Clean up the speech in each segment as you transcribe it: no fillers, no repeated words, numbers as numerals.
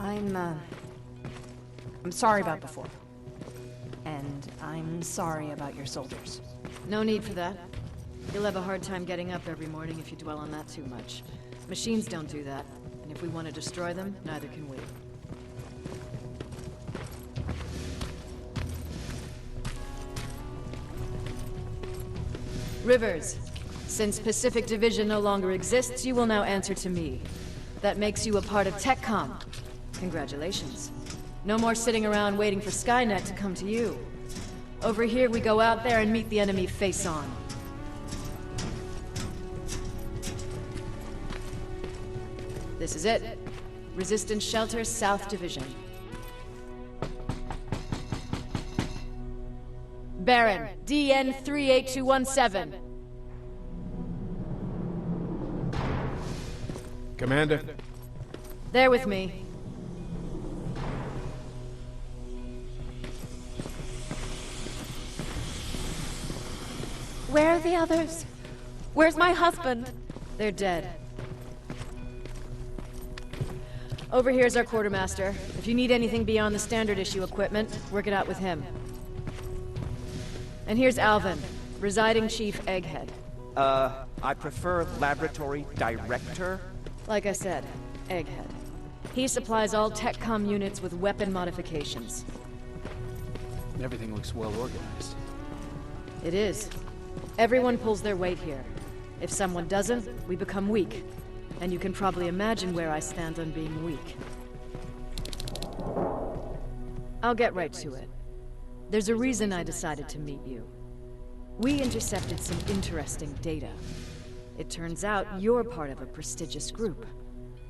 I'm sorry about before. And I'm sorry about your soldiers. No need for that. You'll have a hard time getting up every morning if you dwell on that too much. Machines don't do that, and if we want to destroy them, neither can we. Rivers, since Pacific Division no longer exists, you will now answer to me. That makes you a part of TechCom. Congratulations. No more sitting around waiting for Skynet to come to you. Over here, we go out there and meet the enemy face on. This is it. Resistance Shelter, South Division. Baron, DN 38217. Commander? They're with me. Where are the others? Where's my husband? They're dead. Over here's our quartermaster. If you need anything beyond the standard issue equipment, work it out with him. And here's Alvin, residing chief egghead. I prefer laboratory director. Like I said, egghead. He supplies all TechCom units with weapon modifications. Everything looks well organized. It is. Everyone pulls their weight here. If someone doesn't, we become weak. And you can probably imagine where I stand on being weak. I'll get right to it. There's a reason I decided to meet you. We intercepted some interesting data. It turns out you're part of a prestigious group.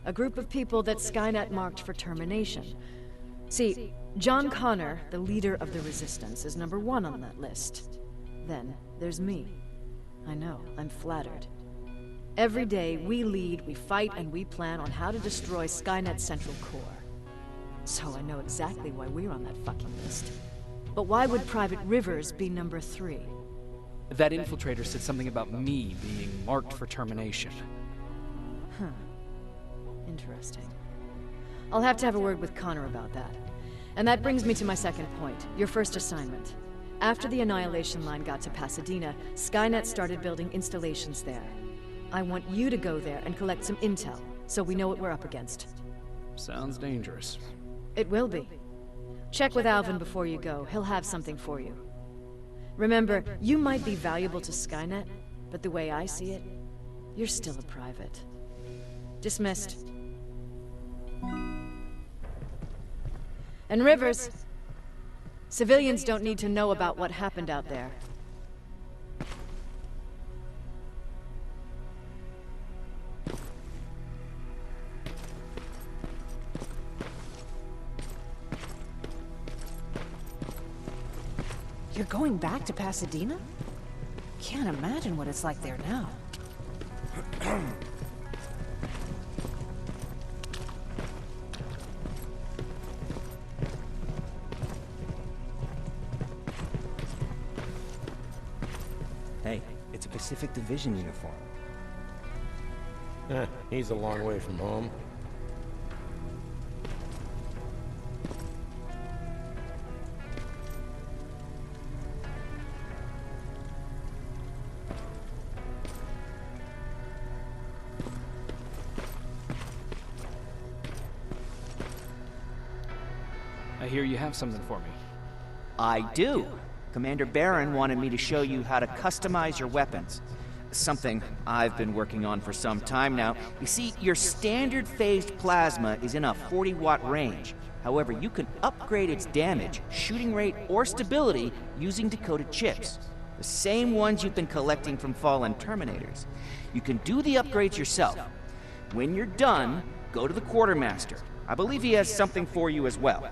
A group of people that Skynet marked for termination. See, John Connor, the leader of the Resistance, is #1 on that list. Then, there's me. I know, I'm flattered. Every day, we lead, we fight, and we plan on how to destroy Skynet's central core. So I know exactly why we're on that fucking list. But why would Private Rivers be #3? That infiltrator said something about me being marked for termination. Huh. Interesting. I'll have to have a word with Connor about that. And that brings me to my second point, your first assignment. After the Annihilation Line got to Pasadena, Skynet started building installations there. I want you to go there and collect some intel, so we know what we're up against. Sounds dangerous. It will be. Check with Alvin before you go. He'll have something for you. Remember, you might be valuable to Skynet, but the way I see it, you're still a private. Dismissed. And Rivers, civilians don't need to know about what happened out there. You're going back to Pasadena? Can't imagine what it's like there now. Hey, it's a Pacific Division uniform. He's a long way from home. I hear you have something for me. I do. Commander Barron wanted me to show you how to customize your weapons. Something I've been working on for some time now. You see, your standard phased plasma is in a 40-watt range. However, you can upgrade its damage, shooting rate, or stability using decoded chips. The same ones you've been collecting from fallen Terminators. You can do the upgrades yourself. When you're done, go to the Quartermaster. I believe he has something for you as well.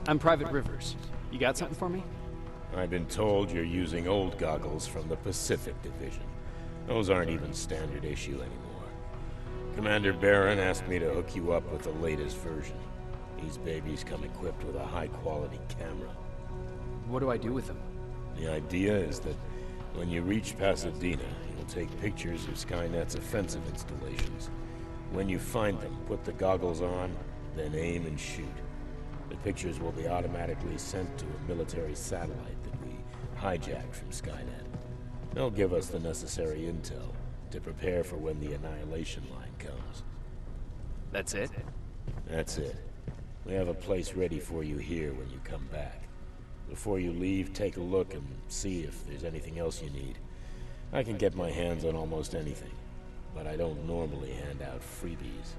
I'm Private Rivers. You got something for me? I've been told you're using old goggles from the Pacific Division. Those aren't even standard issue anymore. Commander Barron asked me to hook you up with the latest version. These babies come equipped with a high-quality camera. What do I do with them? The idea is that when you reach Pasadena, you'll take pictures of Skynet's offensive installations. When you find them, put the goggles on, then aim and shoot. The pictures will be automatically sent to a military satellite that we hijacked from Skynet. They'll give us the necessary intel to prepare for when the annihilation line comes. That's it? That's it. We have a place ready for you here when you come back. Before you leave, take a look and see if there's anything else you need. I can get my hands on almost anything, but I don't normally hand out freebies.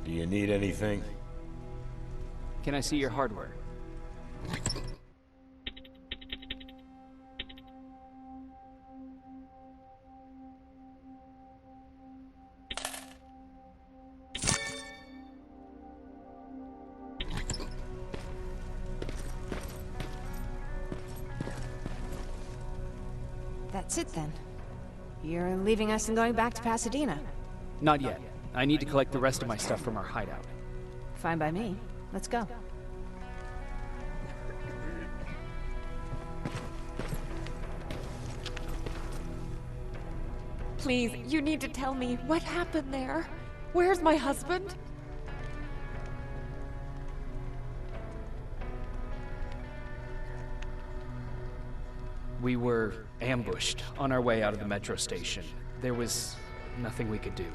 Do you need anything? Can I see your hardware? That's it then. You're leaving us and going back to Pasadena. Not yet. I need to collect the rest of my stuff from our hideout. Fine by me. Let's go. Please, you need to tell me what happened there. Where's my husband? We were ambushed on our way out of the metro station. There was nothing we could do.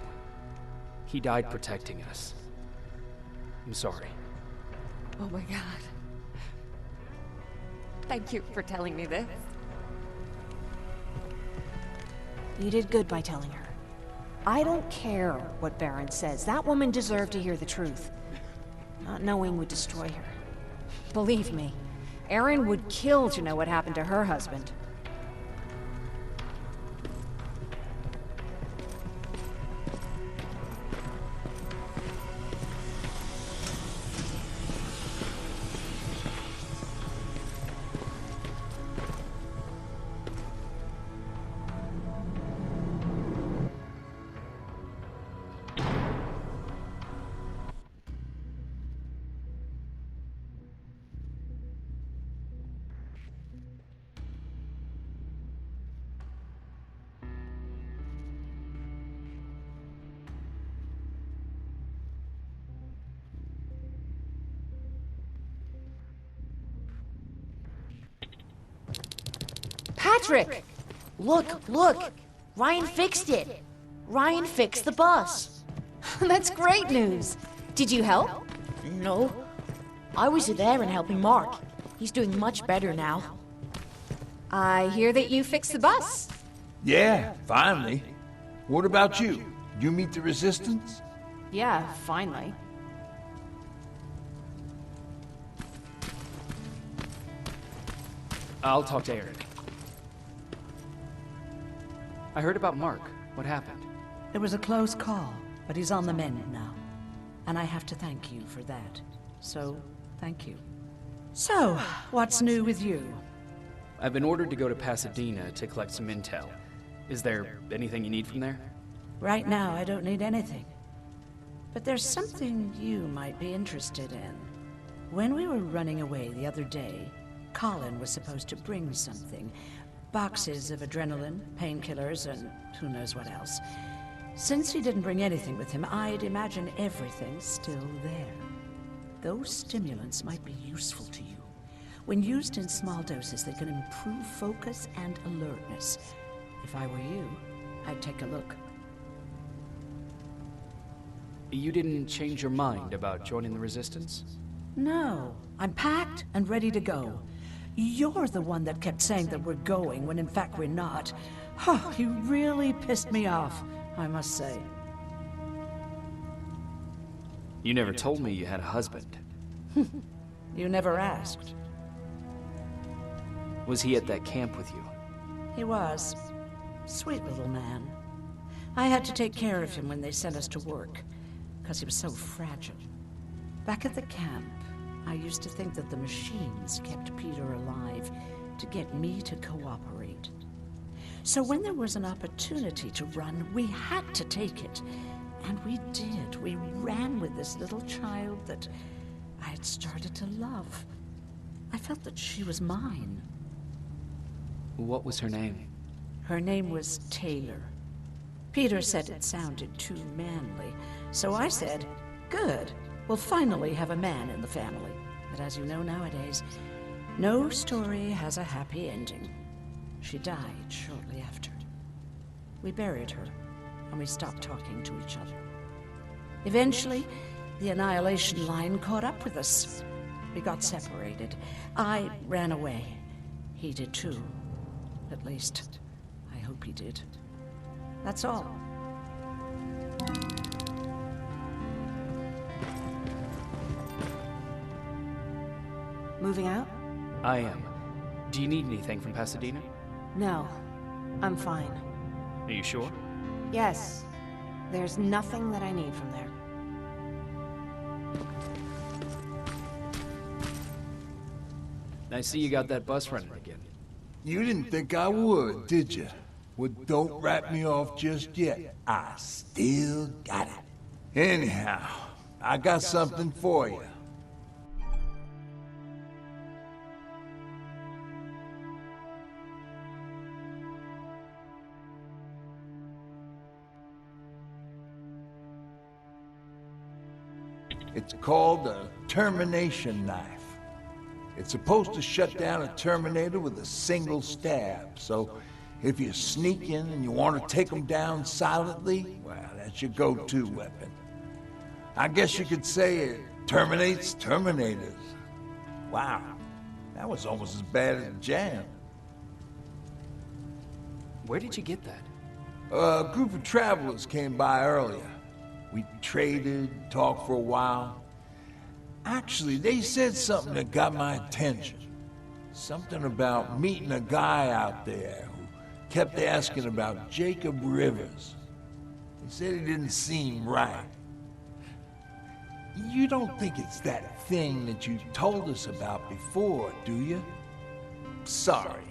He died protecting us. I'm sorry. Oh my God. Thank you for telling me this. You did good by telling her. I don't care what Barron says. That woman deserved to hear the truth. Not knowing would destroy her. Believe me, Erin would kill to know what happened to her husband. Patrick! Look! Ryan fixed it! Ryan fixed the bus! That's great news. Did you help? No. I was there and helping Mark. He's doing much better now. I hear that you fixed the bus. Yeah, finally. What about you? You meet the resistance? Yeah, finally. I'll talk to Erin. I heard about Mark. What happened? It was a close call, but he's on the mend now. And I have to thank you for that. So, thank you. So, what's new with you? I've been ordered to go to Pasadena to collect some intel. Is there anything you need from there? Right now, I don't need anything. But there's something you might be interested in. When we were running away the other day, Colin was supposed to bring something. Boxes of adrenaline, painkillers, and who knows what else. Since he didn't bring anything with him, I'd imagine everything's still there. Those stimulants might be useful to you. When used in small doses, they can improve focus and alertness. If I were you, I'd take a look. You didn't change your mind about joining the Resistance? No, I'm packed and ready to go. You're the one that kept saying that we're going when in fact we're not. Oh, you really pissed me off, I must say. You never told me you had a husband. You never asked. Was he at that camp with you? He was. Sweet little man. I had to take care of him when they sent us to work, because he was so fragile. Back at the camp, I used to think that the machines kept Peter alive to get me to cooperate. So when there was an opportunity to run, we had to take it. And we did. We ran with this little child that I had started to love. I felt that she was mine. What was her name? Her name was Taylor. Peter said it sounded too manly, so I said, good, we'll finally have a man in the family. But as you know nowadays, no story has a happy ending. She died shortly after. We buried her, and we stopped talking to each other. Eventually, the Annihilation Line caught up with us. We got separated. I ran away. He did too. At least, I hope he did. That's all. Moving out? I am. Do you need anything from Pasadena? No. I'm fine. Are you sure? Yes. There's nothing that I need from there. I see you got that bus running again. You didn't think I would, did you? Well, don't wrap me off just yet. I still got it. Anyhow, I got something for you. It's called a termination knife. It's supposed to shut down a Terminator with a single stab, so if you sneak in and you want to take them down silently, well, that's your go-to weapon. I guess you could say it terminates Terminators. Wow, that was almost as bad as a jam. Where did you get that? A group of travelers came by earlier. We traded, talked for a while. Actually, they said something that got my attention. Something about meeting a guy out there who kept asking about Jacob Rivers. They said he didn't seem right. You don't think it's that thing that you told us about before, do you? Sorry,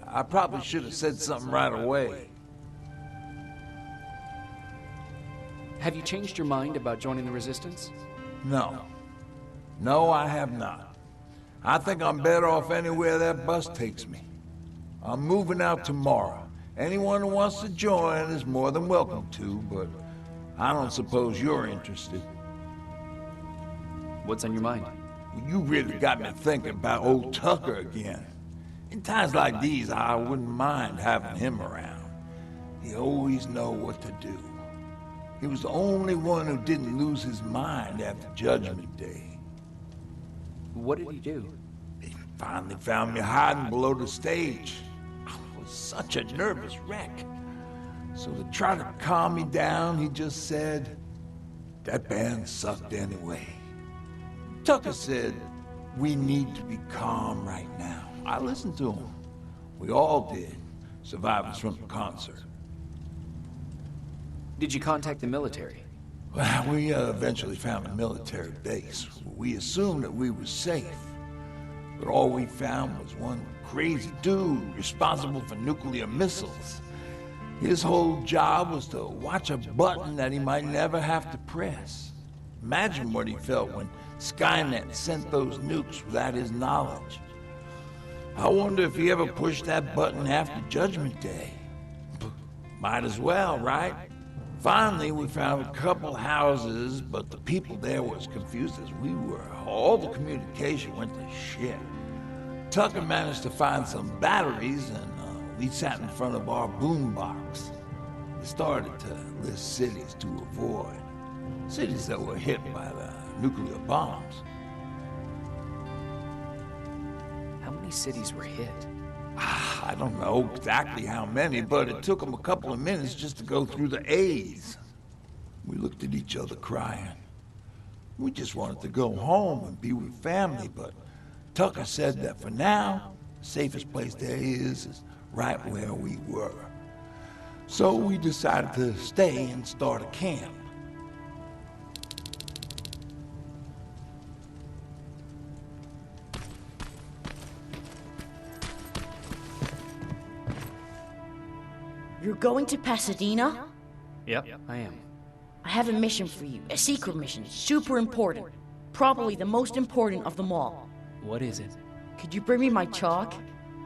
I probably should have said something right away. Have you changed your mind about joining the Resistance? No. No, I have not. I think I'm better off anywhere that bus takes me. I'm moving out tomorrow. Anyone who wants to join is more than welcome to, but I don't suppose you're interested. What's on your mind? You really got me thinking about old Tucker again. In times like these, I wouldn't mind having him around. He always know what to do. He was the only one who didn't lose his mind after Judgment Day. What did he do? He finally found me hiding below the stage. I was such a nervous wreck. So to try to calm me down, he just said, that band sucked anyway. Tucker said, we need to be calm right now. I listened to him. We all did, survivors from the concert. Did you contact the military? Well, we eventually found a military base. We assumed that we were safe. But all we found was one crazy dude responsible for nuclear missiles. His whole job was to watch a button that he might never have to press. Imagine what he felt when Skynet sent those nukes without his knowledge. I wonder if he ever pushed that button after Judgment Day. Might as well, right? Finally, we found a couple houses, but the people there were as confused as we were. All the communication went to shit. Tucker managed to find some batteries, and we sat in front of our boombox. We started to list cities to avoid. Cities that were hit by the nuclear bombs. How many cities were hit? I don't know exactly how many, but it took them a couple of minutes just to go through the A's. We looked at each other crying. We just wanted to go home and be with family, but Tucker said that for now, the safest place there is right where we were. So we decided to stay and start a camp. You're going to Pasadena? Yep, I am. I have a mission for you. A secret mission. Super important. Probably the most important of them all. What is it? Could you bring me my chalk?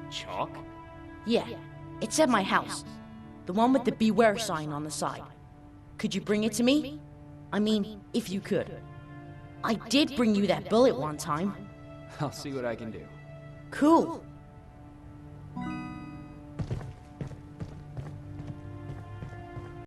Chalk? Yeah. It's at my house. The one with the beware sign on the side. Could you bring it to me? I mean, if you could. I did bring you that bullet one time. I'll see what I can do. Cool.